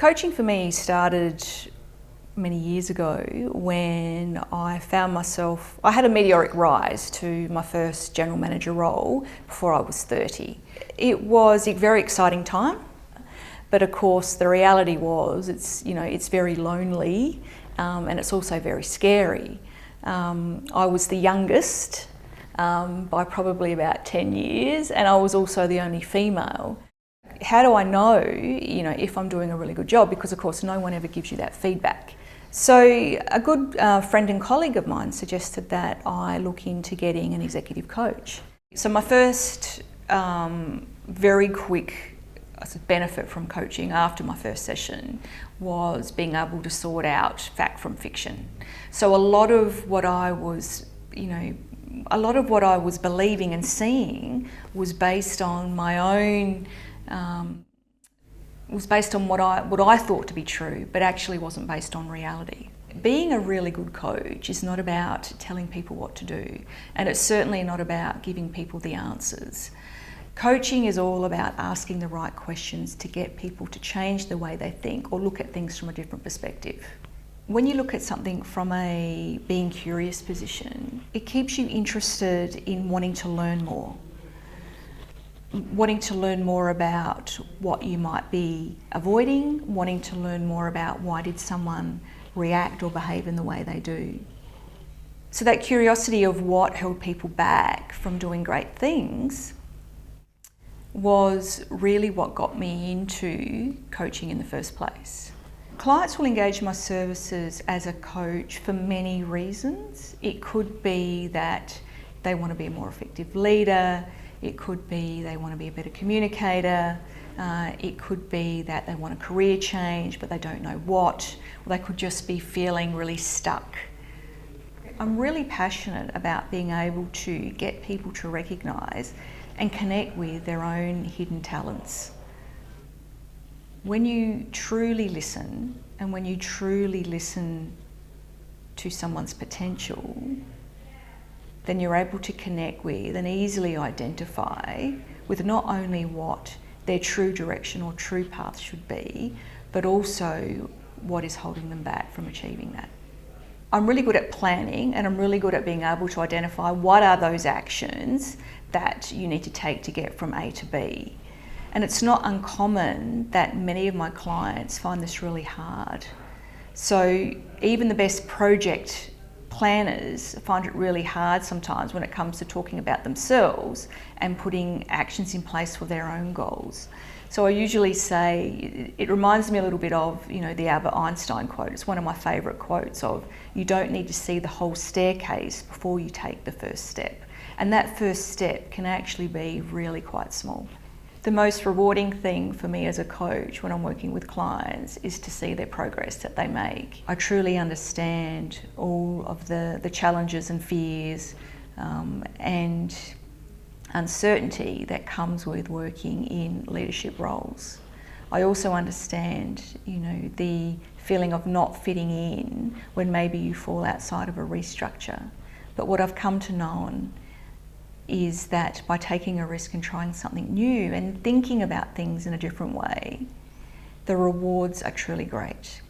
Coaching for me started many years ago when I found myself, I had a meteoric rise to my first general manager role before I was 30. It was a very exciting time, but of course the reality was it's very lonely and it's also very scary. I was the youngest by probably about 10 years and I was also the only female. How do I know, if I'm doing a really good job? Because of course no one ever gives you that feedback. So a good friend and colleague of mine suggested that I look into getting an executive coach. So my first very quick benefit from coaching after my first session was being able to sort out fact from fiction. So a lot of what I was believing and seeing was based on my own was based on what I thought to be true, but actually wasn't based on reality. Being a really good coach is not about telling people what to do, and it's certainly not about giving people the answers. Coaching is all about asking the right questions to get people to change the way they think or look at things from a different perspective. When you look at something from a being curious position, it keeps you interested in wanting to learn more. Wanting to learn more about what you might be avoiding, wanting to learn more about why did someone react or behave in the way they do. So that curiosity of what held people back from doing great things was really what got me into coaching in the first place. Clients will engage my services as a coach for many reasons. It could be that they want to be a more effective leader. It could be they want to be a better communicator. It could be that they want a career change but they don't know what. Or they could just be feeling really stuck. I'm really passionate about being able to get people to recognise and connect with their own hidden talents. When you truly listen and when you truly listen to someone's potential, then you're able to connect with and easily identify with not only what their true direction or true path should be, but also what is holding them back from achieving that. I'm really good at planning and I'm really good at being able to identify what are those actions that you need to take to get from A to B. And it's not uncommon that many of my clients find this really hard. So even the best project planners find it really hard sometimes when it comes to talking about themselves and putting actions in place for their own goals. So I usually say, it reminds me a little bit of, the Albert Einstein quote. It's one of my favourite quotes of, you don't need to see the whole staircase before you take the first step. And that first step can actually be really quite small. The most rewarding thing for me as a coach when I'm working with clients is to see their progress that they make. I truly understand all of the challenges and fears and uncertainty that comes with working in leadership roles. I also understand, the feeling of not fitting in when maybe you fall outside of a restructure. But what I've come to know is that by taking a risk and trying something new and thinking about things in a different way, the rewards are truly great.